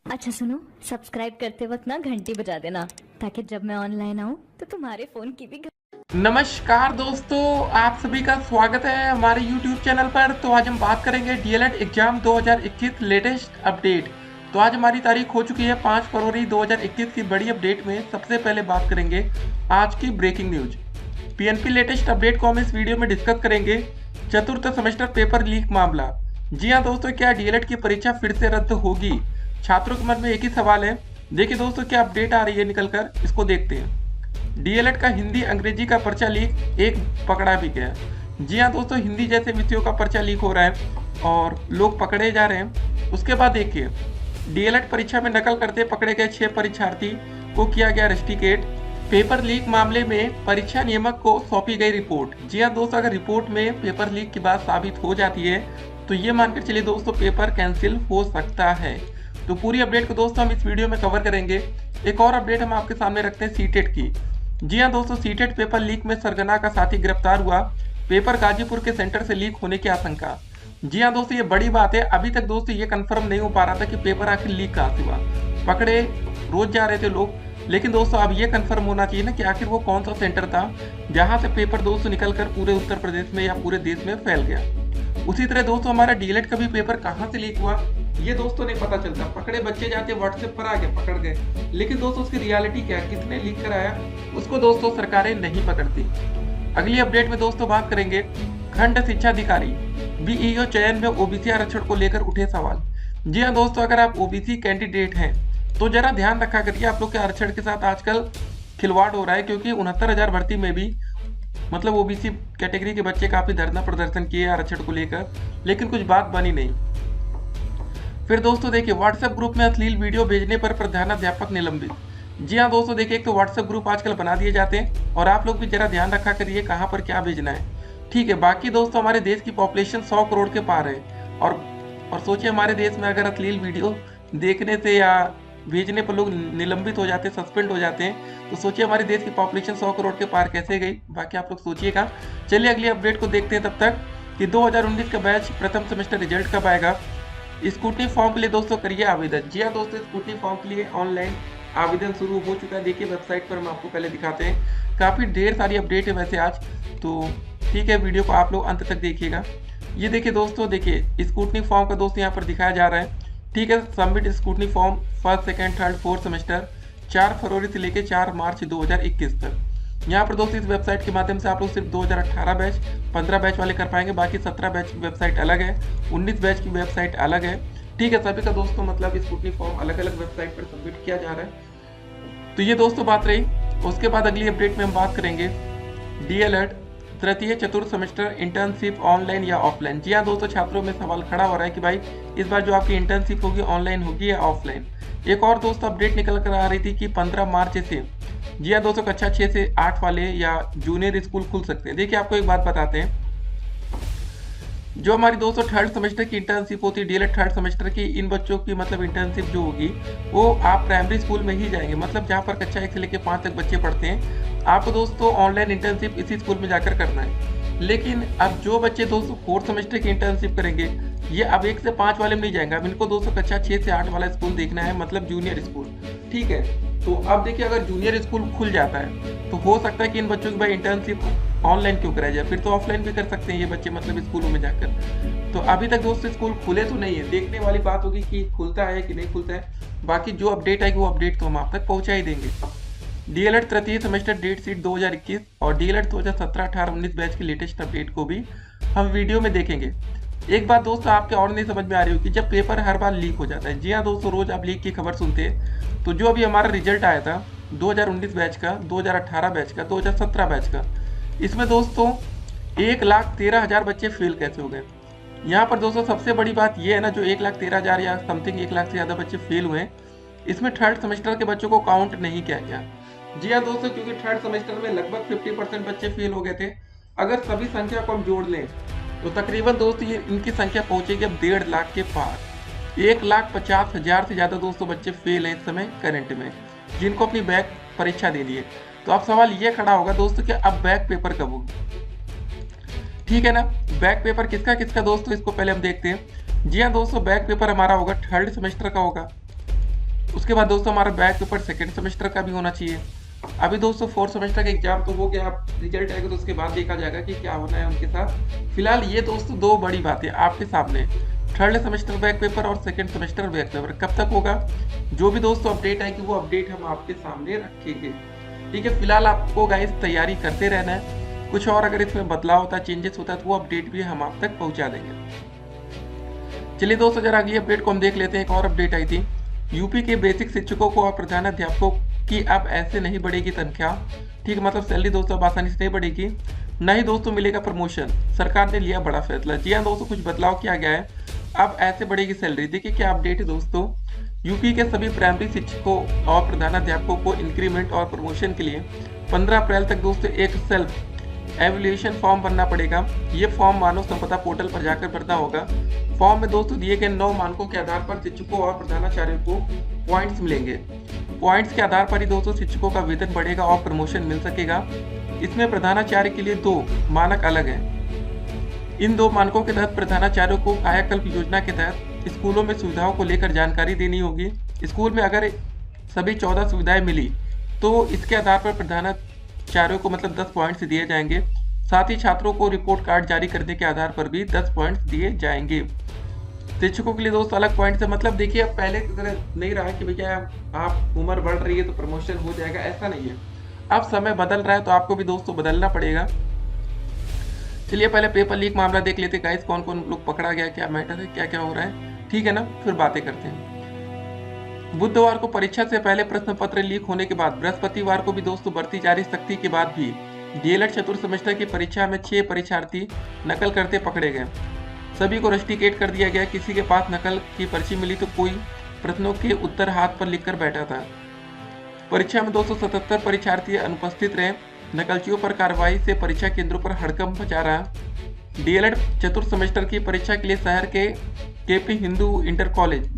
अच्छा सुनो, सब्सक्राइब करते वक्त ना घंटी बजा देना ताकि जब मैं ऑनलाइन आऊँ तो तुम्हारे फोन की भी नमस्कार दोस्तों, आप सभी का स्वागत है हमारे YouTube चैनल पर। तो आज हम बात करेंगे डीएलएड एग्जाम 2021 लेटेस्ट अपडेट। तो आज हमारी तारीख हो चुकी है 5 फरवरी 2021 की बड़ी अपडेट में सबसे पहले बात करेंगे आज की breaking news. PNP latest update को हम इस वीडियो में डिस्कस करेंगे। चतुर्थ सेमेस्टर पेपर लीक मामला। जी हाँ दोस्तों, क्या डीएलएड की परीक्षा फिर से रद्द होगी? छात्रों के मन में एक ही सवाल है। देखिए दोस्तों, क्या अपडेट आ रही है निकलकर, इसको देखते हैं। डीएलएड का हिंदी अंग्रेजी का पर्चा लीक एक पकड़ा भी गया। जी हाँ दोस्तों, हिंदी जैसे विषयों का पर्चा लीक हो रहा है और लोग पकड़े जा रहे हैं। उसके बाद देखिए, डीएलएड परीक्षा में नकल करते पकड़े गए 6 परीक्षार्थी को किया गया रस्टिकेट। पेपर लीक मामले में परीक्षा नियामक को सौंपी गई रिपोर्ट। जी हाँ दोस्तों, अगर रिपोर्ट में पेपर लीक की बात साबित हो जाती है तो ये मानकर चलिए दोस्तों, पेपर कैंसिल हो सकता है। तो पूरी अपडेट को दोस्तों हम इस वीडियो में कवर करेंगे। एक और अपडेट हम आपके सामने रखते हैं सीटेट की। जी हाँ दोस्तों, सीटेट पेपर लीक में सरगना का साथी गिरफ्तार हुआ। पेपर गाजीपुर के सेंटर से लीक होने की आशंका। जी हाँ दोस्तों, ये बड़ी बात है। अभी तक दोस्तों ये कंफर्म नहीं हो पा रहा था कि पेपर आखिर लीक कहाँ से हुआ। पकड़े रोज जा रहे थे लोग, लेकिन दोस्तों अब ये कंफर्म होना चाहिए ना कि आखिर वो कौन सा सेंटर था जहाँ से पेपर दोस्तों निकलकर पूरे उत्तर प्रदेश में या पूरे देश में फैल गया। उसी तरह दोस्तों हमारा डीएलएड का भी पेपर कहाँ से लीक हुआ ये दोस्तों नहीं पता चलता। पकड़े बच्चे जाते व्हाट्सएप पर आ गए, पकड़ गए, लेकिन दोस्तों उसकी रियलिटी क्या है, किसने लीक कराया, उसको दोस्तों सरकारें नहीं पकड़ती। अगली अपडेट में दोस्तों बात करेंगे खंड शिक्षा अधिकारी बीईओ चयन में ओबीसी आरक्षण को लेकर उठे सवाल। जी हाँ दोस्तों, अगर आप ओबीसी कैंडिडेट हैं तो जरा ध्यान रखा करिए, आप लोग के आरक्षण के साथ आजकल खिलवाड़ हो रहा है, क्योंकि 69,000 भर्ती में भी मतलब ओबीसी कैटेगरी के बच्चे काफी धरना प्रदर्शन किए आरक्षण को लेकर, लेकिन कुछ बात बनी नहीं। फिर दोस्तों देखिए, व्हाट्सएप ग्रुप में अश्लील वीडियो भेजने पर प्रधानाध्यापक निलंबित। जी हाँ दोस्तों, देखिए एक तो व्हाट्सएप ग्रुप आजकल बना दिए जाते हैं और आप लोग भी जरा ध्यान रखा करिए कहाँ पर क्या भेजना है। ठीक है, बाकी दोस्तों हमारे देश की पॉपुलेशन 100 करोड़ के पार है और सोचिए हमारे देश में अगर अश्लील वीडियो देखने से या भेजने पर लोग निलंबित हो जाते हैं, सस्पेंड हो जाते हैं, तो सोचिए हमारे देश की पॉपुलेशन 100 करोड़ के पार कैसे गई। बाकी आप लोग सोचिएगा। चलिए अगली अपडेट को देखते हैं। तब तक कि 2019 का बैच प्रथम सेमेस्टर रिजल्ट कब आएगा। स्कूटनी फॉर्म के लिए दोस्तों करिए आवेदन। जी हाँ दोस्तों, स्कूटनी फॉर्म के लिए ऑनलाइन आवेदन शुरू हो चुका है। देखिए वेबसाइट पर हम आपको पहले दिखाते हैं। काफ़ी ढेर सारी अपडेट है वैसे आज, तो ठीक है वीडियो को आप लोग अंत तक देखिएगा। ये देखिए दोस्तों, देखिए स्कूटनी फॉर्म का दोस्तों यहाँ पर दिखाया जा रहा है। ठीक है, submit scrutiny form first second third fourth semester 4 फरवरी से लेकर 4 मार्च 2021 तक। यहाँ पर दोस्तों इस वेबसाइट के माध्यम से आप लोग सिर्फ 2018 बैच 15 बैच वाले कर पाएंगे। बाकी 17 बैच की वेबसाइट अलग है, 19 बैच की वेबसाइट अलग है। ठीक है, सभी का दोस्तों मतलब स्कूटनी फॉर्म अलग अलग वेबसाइट पर सबमिट किया जा रहा है। तो ये दोस्तों बात रही। उसके बाद अगली अपडेट में हम बात करेंगे डीएलएड तृतीय चतुर्थ सेमेस्टर इंटर्नशिप ऑनलाइन या ऑफलाइन। जी हाँ दोस्तों, छात्रों में सवाल खड़ा हो रहा है कि भाई इस बार जो आपकी इंटर्नशिप होगी ऑनलाइन होगी या ऑफलाइन। एक और दोस्तों अपडेट निकल कर आ रही थी कि 15 मार्च से, जी हाँ दोस्तों, कक्षा 6 से 8 वाले या जूनियर स्कूल खुल सकते हैं। देखिए आपको एक बात बताते हैं, जो हमारी दोस्तों थर्ड सेमेस्टर की इंटर्नशिप होती है, डीएलएड थर्ड सेमेस्टर की, इन बच्चों की मतलब इंटर्नशिप जो होगी वो आप प्राइमरी स्कूल में ही जाएंगे, मतलब जहाँ पर कक्षा 1 से लेकर 5 तक बच्चे पढ़ते हैं। आपको दोस्तों ऑनलाइन इंटर्नशिप इसी स्कूल में जाकर करना है। लेकिन अब जो बच्चे दोस्तों फोर्थ सेमेस्टर की इंटर्नशिप करेंगे, ये अब 1 से 5 वाले में नहीं जाएंगे। अब इनको दोस्तों कक्षा 6 से 8 वाला स्कूल देखना है, मतलब जूनियर स्कूल। ठीक है, तो अब देखिए अगर जूनियर स्कूल खुल जाता है तो हो सकता है कि इन बच्चों की भाई इंटर्नशिप ऑनलाइन क्यों कराया जाए, फिर तो ऑफलाइन भी कर सकते हैं ये बच्चे, मतलब स्कूलों में जाकर। तो अभी तक दोस्तों स्कूल खुले तो नहीं है, देखने वाली बात होगी कि खुलता है कि नहीं खुलता है। बाकी जो अपडेट आएगी वो अपडेट तो हम आप तक पहुंचा ही देंगे। डीएलएड तृतीय सेमेस्टर डेट शीट 2021 और डीएलएड 2017 18 19 बैच की लेटेस्ट अपडेट को भी हम वीडियो में देखेंगे। एक बात दोस्तों आपके और नहीं समझ में आ रही होगी, जब पेपर हर बार लीक हो जाता है। जी हाँ दोस्तों, रोज आप लीक की खबर सुनते हैं। तो जो अभी हमारा रिजल्ट आया था 2019 बैच का, 2018 बैच का, 2017 बैच का, इसमें दोस्तों 1,13,000 बच्चे फेल कैसे हो गए। यहाँ पर दोस्तों सबसे बड़ी बात यह है ना, जो 1,13,000 या समथिंग 1 लाख से ज़्यादा बच्चे फेल हुए हैं, इसमें थर्ड सेमेस्टर के बच्चों को काउंट नहीं किया गया। जी हाँ दोस्तों, क्योंकि थर्ड सेमेस्टर में लगभग 50% बच्चे फेल हो गए थे। अगर सभी संख्या को हम जोड़ लें तो तकरीबन दोस्तों ये इनकी संख्या पहुंचेगी अब 1.5 लाख के पार। 1,50,000 से ज़्यादा दोस्तों बच्चे फेल हैं इस समय करंट में, जिनको अपनी बैक परीक्षा देनी है। तो अब सवाल ये खड़ा होगा दोस्तों कि अब बैक पेपर कब होगा। ठीक है ना, बैक पेपर किसका किसका दोस्तों, इसको पहले हम देखते हैं। जी हाँ दोस्तों, बैक पेपर हमारा होगा थर्ड सेमेस्टर का होगा। उसके बाद दोस्तों हमारा बैक पेपर सेकेंड सेमेस्टर का भी होना चाहिए। अभी दोस्तों फोर्थ सेमेस्टर का एग्जाम तो हो गया, अब रिजल्ट आएगा तो उसके बाद देखा जाएगा कि क्या होना है उनके साथ। फिलहाल ये दोस्तों दो बड़ी बातें आपके सामने, थर्ड सेमेस्टर बैक पेपर और सेकेंड सेमेस्टर बैक पेपर कब तक होगा, जो भी दोस्तों अपडेट आएगी वो अपडेट हम आपके सामने रखेंगे। ठीक है, फिलहाल आपको गाइस तैयारी करते रहना है। कुछ और अगर इसमें बदलाव होता है, चेंजेस होता है तो वो अपडेट भी हम आप तक पहुंचा देंगे। चलिए दोस्तों जरा अगली अपडेट को हम देख लेते हैं। एक और अपडेट आई थी, यूपी के बेसिक शिक्षकों को और प्रधानाध्यापकों की अब ऐसे नहीं बढ़ेगी तनख्वाह। ठीक, मतलब सैलरी दोस्तों अब आसानी से नहीं बढ़ेगी, न ही दोस्तों मिलेगा प्रमोशन। सरकार ने लिया बड़ा फैसला। जी हाँ दोस्तों, कुछ बदलाव किया गया है, अब ऐसे बढ़ेगी सैलरी। देखिए क्या अपडेट है दोस्तों, यूपी के सभी प्राइमरी शिक्षकों और प्रधानाध्यापकों को इंक्रीमेंट और प्रमोशन के लिए 15 अप्रैल तक दोस्तों एक सेल्फ एवल्यूएशन फॉर्म भरना पड़ेगा। ये फॉर्म मानव संपदा पोर्टल पर जाकर भरना होगा। फॉर्म में दोस्तों दिए गए 9 मानकों के आधार पर शिक्षकों और प्रधानाचार्यों को पॉइंट्स मिलेंगे। पॉइंट्स के आधार पर ही दोस्तों शिक्षकों का वेतन बढ़ेगा और प्रमोशन मिल सकेगा। इसमें प्रधानाचार्य के लिए 2 मानक अलग हैं। इन 2 मानकों के तहत प्रधानाचार्यों को कायाकल्प योजना के तहत स्कूलों में सुविधाओं को लेकर जानकारी देनी होगी। स्कूल में अगर सभी 14 सुविधाएं मिली तो इसके आधार पर प्रधानाचार्यों को मतलब 10 पॉइंट्स दिए जाएंगे। साथ ही छात्रों को रिपोर्ट कार्ड जारी करने के आधार पर भी 10 पॉइंट्स दिए जाएंगे। शिक्षकों के लिए दोस्तों अलग पॉइंट है, मतलब देखिए अब पहले की तरह नहीं रहा कि भैया आप उम्र बढ़ रही है तो प्रमोशन हो जाएगा, ऐसा नहीं है। अब समय बदल रहा है तो आपको भी दोस्तों बदलना पड़ेगा। चलिए पहले पेपर लीक मामला देख लेते हैं गाइस, कौन कौन लोग पकड़ा गया, क्या मैटर है, क्या क्या हो रहा है, ठीक है ना, फिर बातें करते हैं। बुधवार को परीक्षा से पहले प्रश्न पत्र लीक होने के बाद बृहस्पतिवार को भी दोस्तों बढ़ती जा रही सख्ती के बाद भी डीएलएड चतुर्थ सेमेस्टर की परीक्षा में 6 परीक्षार्थी नकल करते पकड़े गए। सभी को रस्टिकेट कर दिया गया। किसी के पास नकल की पर्ची मिली तो कोई प्रश्नों के उत्तर हाथ पर लिखकर बैठा था। परीक्षा में 277 परीक्षार्थी अनुपस्थित रहे। नकलचियों पर कार्रवाई से परीक्षा केंद्रों पर हड़कंप मचा रहा। डीएलएड चतुर्थ सेमेस्टर की परीक्षा के लिए शहर के KP Hindu inter college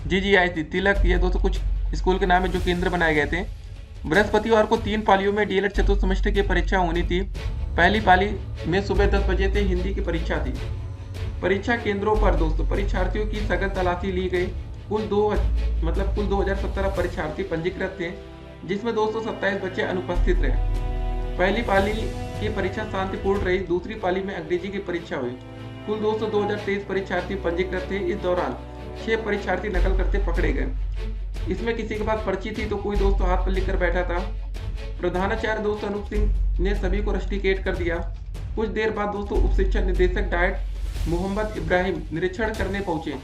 GGIC Tilak, ये दोस्तों कुछ स्कूल के नाम है जो केंद्र बनाए गए थे। बृहस्पतिवार को 3 पालियों में डीएलएड चतुर्थ सेमेस्टर की परीक्षा होनी थी। पहली पाली में सुबह 10 बजे से हिंदी की परीक्षा थी। परीक्षा केंद्रों पर दोस्तों परीक्षार्थियों की सघन तलाशी ली गई। कुल 2017 परीक्षार्थी पंजीकृत थे, जिसमें 227 बच्चे अनुपस्थित रहे। पहली पाली की परीक्षा शांतिपूर्ण रही। दूसरी पाली में अंग्रेजी की परीक्षा हुई। कुल 2023 परीक्षार्थी पंजीकृत थे। इस दौरान 6 परीक्षार्थी नकल करते पकड़े गए। इसमें किसी के पास पर्ची थी तो कोई दोस्तों हाथ पर लिखकर बैठा था। प्रधानाचार्य दोस्तों अनूप सिंह ने सभी को रस्टिकेट कर दिया। कुछ देर बाद दोस्तों उप शिक्षा निदेशक डायट मोहम्मद इब्राहिम निरीक्षण करने पहुंचे।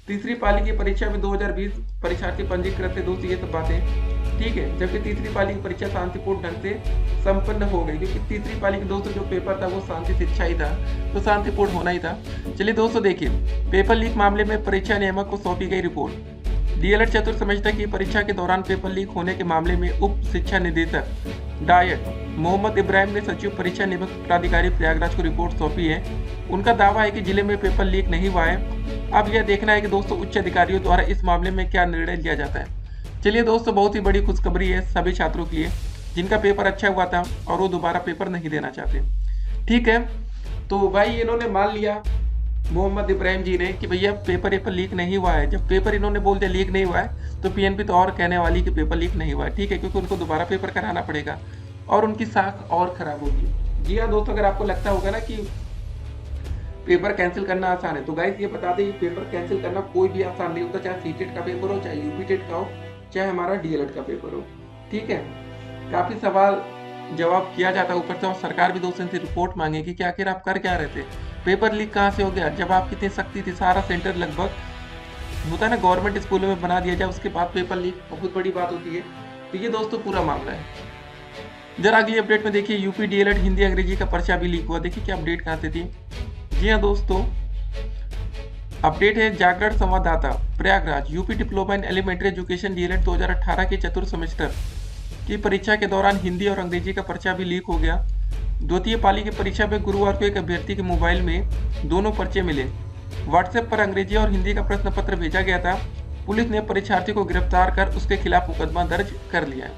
तीसरी पाली की परीक्षा में 2020 परीक्षार्थी पंजीकृत थे। दोस्तों ये सब बातें ठीक है, जबकि तीसरी पाली की परीक्षा शांतिपूर्ण ढंग से संपन्न हो गई, क्योंकि तीसरी पाली के दोस्तों जो पेपर था वो शांति शिक्षा ही था, तो शांतिपूर्ण होना ही था। चलिए दोस्तों देखिए, पेपर लीक मामले में परीक्षा नियामक को सौंपी गई रिपोर्ट। डीएलएड चतुर्थ सेमेस्टर की परीक्षा के दौरान पेपर लीक होने के मामले में उप शिक्षा निदेशक डायट मोहम्मद इब्राहिम ने सचिव परीक्षा नियामक प्राधिकारी प्रयागराज को रिपोर्ट सौंपी है। उनका दावा है कि जिले में पेपर लीक नहीं हुआ है। अब यह देखना है कि दोस्तों उच्च अधिकारियों द्वारा इस मामले में क्या निर्णय लिया जाता है। चलिए दोस्तों, बहुत ही बड़ी खुशखबरी है सभी छात्रों के लिए जिनका पेपर अच्छा हुआ था और वो दोबारा पेपर नहीं देना चाहते। ठीक है, तो भाई इन्होंने मान लिया मोहम्मद इब्राहिम जी ने कि भैया पेपर लीक नहीं हुआ है। जब पेपर इन्होंने बोल दिया लीक नहीं हुआ है तो पीएनबी तो और कहने वाली कि पेपर लीक नहीं हुआ है। ठीक है, क्योंकि उनको दोबारा पेपर कराना पड़ेगा और उनकी साख और खराब होगी। जी हाँ दोस्तों, अगर आपको लगता होगा ना कि पेपर कैंसिल करना आसान है, तो गाइस ये बता दें पेपर कैंसिल करना कोई भी आसान नहीं होता, चाहे सीटेट का पेपर हो, चाहे यूपी टेट का हो, चाहे हमारा डीएलएड का पेपर हो। ठीक है, काफी सवाल जवाब किया जाता है ऊपर से, और सरकार भी दोस्तों से रिपोर्ट मांगेगी कि आखिर आप कर क्या रहे थे, पेपर लीक कहाँ से हो गया। जब आप कितनी सख्ती थी, सारा सेंटर लगभग होता है ना गवर्नमेंट स्कूलों में बना दिया जाए, उसके बाद पेपर लीक बहुत बड़ी बात होती है। तो ये दोस्तों पूरा मामला है। जरा अगली अपडेट में देखिए, यूपी डीएलएड हिंदी अंग्रेजी का पर्चा भी लीक हुआ। देखिए क्या अपडेट कहाँ से थी। जी हाँ दोस्तों, अपडेट है जागरण संवाददाता Prayagraj. UP diploma in elementary education DElEd 2018 के चतुर्थ सेमेस्टर की परीक्षा के दौरान हिंदी और अंग्रेजी का पर्चा भी लीक हो गया। द्वितीय पाली की परीक्षा में गुरुवार को एक अभ्यर्थी के मोबाइल में दोनों पर्चे मिले। व्हाट्सएप पर अंग्रेजी और हिंदी का प्रश्न पत्र भेजा गया था। पुलिस ने परीक्षार्थी को गिरफ्तार कर उसके खिलाफ मुकदमा दर्ज कर लिया।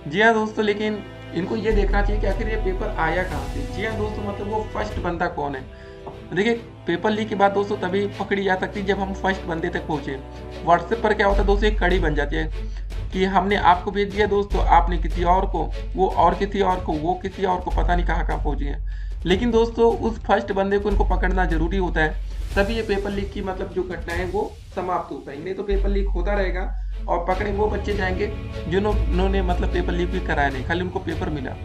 जी हाँ दोस्तों, लेकिन इनको ये देखना चाहिए कि आखिर ये पेपर आया कहाँ से। जी हाँ दोस्तों, मतलब वो फर्स्ट बंदा कौन है। देखिए पेपर लीक की बात दोस्तों तभी पकड़ी जा सकती है जब हम फर्स्ट बंदे तक पहुंचे। व्हाट्सएप पर क्या होता है दोस्तों, एक कड़ी बन जाती है कि हमने आपको भेज दिया दोस्तों, आपने किसी और को, वो और किसी और को, वो किसी और को, पता नहीं कहाँ कहाँ पहुंचे हैं। लेकिन दोस्तों उस फर्स्ट बंदे को इनको पकड़ना जरूरी होता है, तभी ये पेपर लीक की मतलब जो घटना है वो समाप्त हो पाएगी। नहीं तो पेपर लीक होता रहेगा और पकड़े वो बच्चे जाएंगे जिन्होंने मतलब पेपर लीक भी कराया नहीं, खाली उनको पेपर मिला।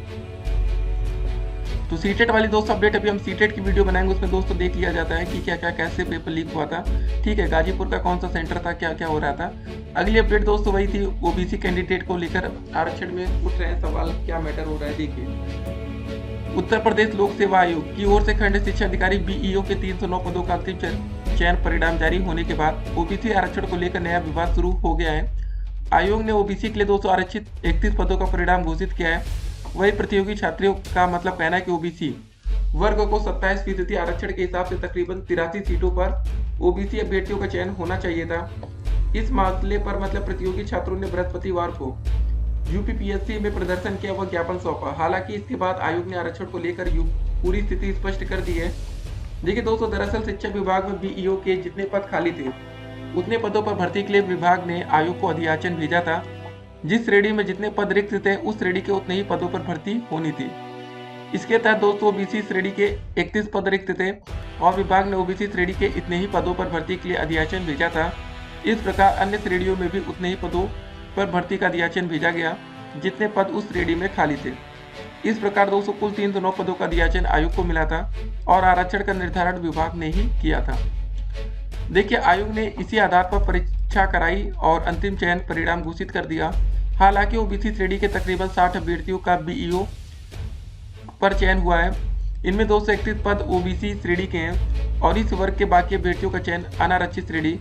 तो सीटेट वाली दोस्तों अपडेट अभी हम सीटेट की वीडियो बनाएंगे, उसमें दोस्तों देख लिया जाता है कि क्या क्या कैसे पेपर लीक हुआ था। ठीक है, गाजीपुर का कौन सा सेंटर था, क्या क्या हो रहा था। अगली अपडेट दोस्तों वही थी, ओबीसी कैंडिडेट को लेकर आरक्षण में उठ रहे हैं सवाल, क्या मैटर हो रहा है देखिए। उत्तर प्रदेश लोक सेवा आयोग की ओर से खंड शिक्षा अधिकारी बीईओ के 309 पदों का अंतिम चयन परिणाम जारी होने के बाद ओबीसी आरक्षण को लेकर नया विवाद शुरू हो गया है। आयोग ने ओबीसी के लिए 200 आरक्षित 31 पदों का परिणाम घोषित किया है। वही प्रतियोगी छात्रों का मतलब कहना है कि ओबीसी वर्ग को 27% आरक्षण के हिसाब से तकरीबन 83 सीटों पर ओबीसी अभ्यर्थियों का चयन होना चाहिए था। इस मामले पर मतलब प्रतियोगी छात्रों ने बृहस्पतिवार को यूपीपीएससी में प्रदर्शन किया व ज्ञापन सौंपा। हालांकि इसके बाद आयोग ने आरक्षण को लेकर पूरी स्थिति स्पष्ट कर दी है। देखिए दोस्तों, दरअसल शिक्षा विभाग में बीईओ के जितने पद खाली थे उतने पदों पर भर्ती के लिए विभाग ने आयोग को अधियाचन भेजा था। जिस श्रेणी में जितने पद रिक्त थे उस श्रेणी के उतने ही पदों पर भर्ती होनी थी। इसके तहत दोस्तों ओबीसी श्रेणी के 31 पद रिक्त थे और विभाग ने ओबीसी श्रेणी के इतने ही पदों पर भर्ती के लिए अधियाचन भेजा था। इस प्रकार अन्य श्रेणियों में भी उतने ही पदों पर भर्ती का अधियाचन भेजा गया जितने पद उस श्रेणी में खाली थे। इस प्रकार दोस्तों कुल 309 पदों का अधियाचन आयोग को मिला था और आरक्षण का निर्धारण विभाग ने ही किया था। देखिए आयोग ने इसी आधार पर परीक्षा कराई और अंतिम चयन परिणाम घोषित कर दिया। हालांकि ओबीसी श्रेणी के तकरीबन 60 अभ्यर्थियों का बीईओ पर चयन हुआ है। इनमें 231 पद ओबीसी श्रेणी के हैं और इस वर्ग के बाकी अभ्यर्थियों का चयन अनारक्षित श्रेणी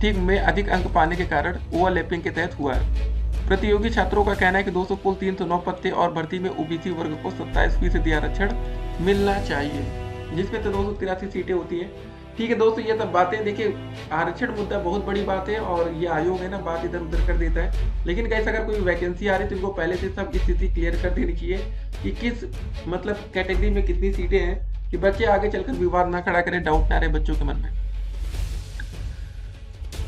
ठीक में अधिक अंक पाने के कारण ओवरलैपिंग के तहत हुआ है। प्रतियोगी छात्रों का कहना है कि दोस्तों कुल 309 पद थे और भर्ती में ओबीसी वर्ग को 27% आरक्षण मिलना चाहिए, जिसमें तो 283 सीटें होती हैं। ठीक है दोस्तों, ये सब बातें देखिए, आरक्षण मुद्दा बहुत बड़ी बात है और ये आयोग है ना बात इधर उधर कर देता है। लेकिन कैसे अगर कोई वैकेंसी आ रही है तो इनको पहले से सब स्थिति क्लियर कर देनी चाहिए कि किस मतलब कैटेगरी में कितनी सीटें हैं, कि बच्चे आगे चलकर विवाद ना खड़ा करें, डाउट ना रहे बच्चों के मन में।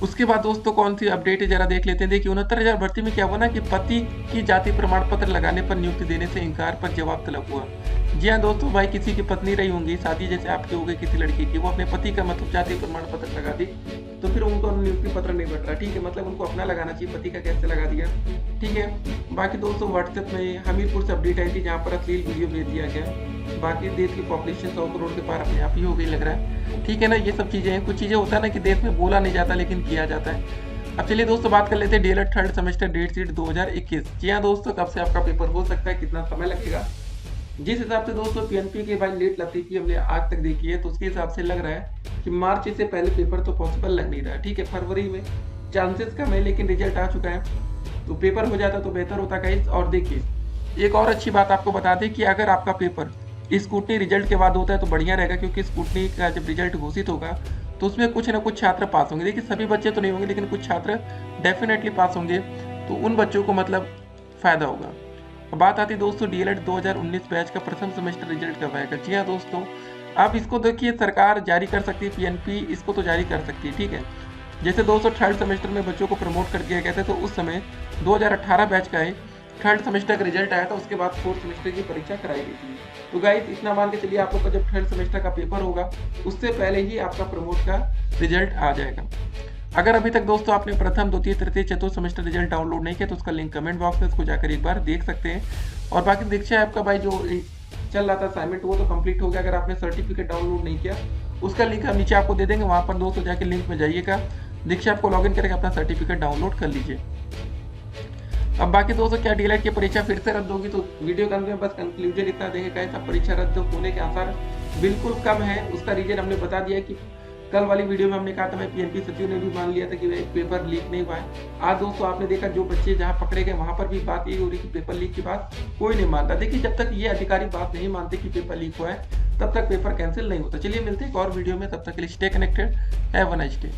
उसके बाद दोस्तों कौन सी अपडेट है जरा देख लेते हैं। देखिए 69,000 भर्ती में क्या हुआ ना कि पति की जाति प्रमाण पत्र लगाने पर नियुक्ति देने से इंकार पर जवाब तलब हुआ। जी हाँ दोस्तों, भाई किसी की पत्नी रही होंगी, शादी जैसे आपकी हो गई किसी लड़की की, वो अपने पति का मतलब जाति प्रमाण पत्र लगा दी तो फिर उनको नियुक्ति पत्र नहीं बट रहा। ठीक है, मतलब उनको अपना लगाना चाहिए, पति का कैसे लगा दिया। ठीक है, बाकी दोस्तों व्हाट्सएप में हमीरपुर से अपडेट आई थी जहाँ पर अश्लील वीडियो भेज दिया गया। बाकी देश की पॉपुलेशन 100 करोड़ के पार अपने आप ही हो गई लग रहा है। ठीक है ना, ये सब चीजें हैं। कुछ चीजें होता है ना कि देश में बोला नहीं जाता लेकिन किया जाता है। अब चलिए दोस्तों बात कर लेते हैं DElEd third semester date sheet 2021। जी हाँ दोस्तों, कब से आपका पेपर हो सकता है, कितना समय लगेगा। जिस हिसाब से दोस्तों पीएनपी के भाई लेट लतीफी हमने आज तक देखी है तो उसके हिसाब से लग रहा है कि मार्च से पहले पेपर तो पॉसिबल लग नहीं रहा है। ठीक है, फरवरी में चांसेस कम है लेकिन रिजल्ट आ चुका है तो पेपर हो जाता तो बेहतर होता गाइस। और देखिए एक और अच्छी बात आपको बता दें कि अगर आपका पेपर स्कूटनी रिजल्ट के बाद होता है तो बढ़िया रहेगा, क्योंकि स्कूटनी का जब रिजल्ट घोषित होगा तो उसमें कुछ ना कुछ छात्र पास होंगे। देखिए सभी बच्चे तो नहीं होंगे लेकिन कुछ छात्र डेफिनेटली पास होंगे, तो उन बच्चों को मतलब फायदा होगा। अब बात आती है दोस्तों डीएलएड 2019 बैच का प्रथम सेमेस्टर रिजल्ट कब आएगा। जी हाँ दोस्तों, अब इसको देखिए सरकार जारी कर सकती है, पीएनपी इसको तो जारी कर सकती है। ठीक है, जैसे दोस्तों थर्ड सेमेस्टर में बच्चों को प्रमोट कर दिया गया था तो उस समय 2018 बैच का है थर्ड सेमेस्टर का रिजल्ट आया था, उसके बाद फोर्थ सेमेस्टर की परीक्षा कराई गई थी। तो गाइस इतना मान के चलिए आप लोग का जब थर्ड सेमेस्टर का पेपर होगा उससे पहले ही आपका प्रमोट का रिजल्ट आ जाएगा। अगर अभी तक दोस्तों आपने प्रथम द्वितीय तृतीय चतुर्थ सेमेस्टर रिजल्ट डाउनलोड नहीं किया तो उसका लिंक कमेंट बॉक्स में उसको जाकर एक बार देख सकते हैं। और बाकी दीक्षा ऐप का भाई जो चल रहा था असाइनमेंट वो तो कंप्लीट हो गया। अगर आपने सर्टिफिकेट डाउनलोड नहीं किया उसका लिंक हम नीचे आपको दे देंगे, वहाँ पर दोस्तों जाके लिंक में जाइएगा, दीक्षा आपको लॉगिन करके अपना सर्टिफिकेट डाउनलोड कर लीजिए। अब बाकी दोस्तों क्या डीएलएड की परीक्षा फिर से रद्द होगी, तो वीडियो के अंत में बस कंक्लूजन इतना देंगे कैसा परीक्षा रद्द होने के आसार बिल्कुल कम है। उसका रीजन हमने बता दिया कि कल वाली वीडियो में हमने कहा था भाई पीएनपी सचिव ने भी मान लिया था कि भाई पेपर लीक नहीं हुआ है। आज दोस्तों आपने देखा जो बच्चे जहां पकड़े गए वहां पर भी बात यही हो रही कि पेपर लीक की बात कोई नहीं मानता। देखिए जब तक ये अधिकारी बात नहीं मानते कि पेपर लीक हुआ है तब तक पेपर कैंसिल नहीं होता। चलिए मिलते हैं एक और वीडियो में, तब तक के लिए stay connected, have a nice day.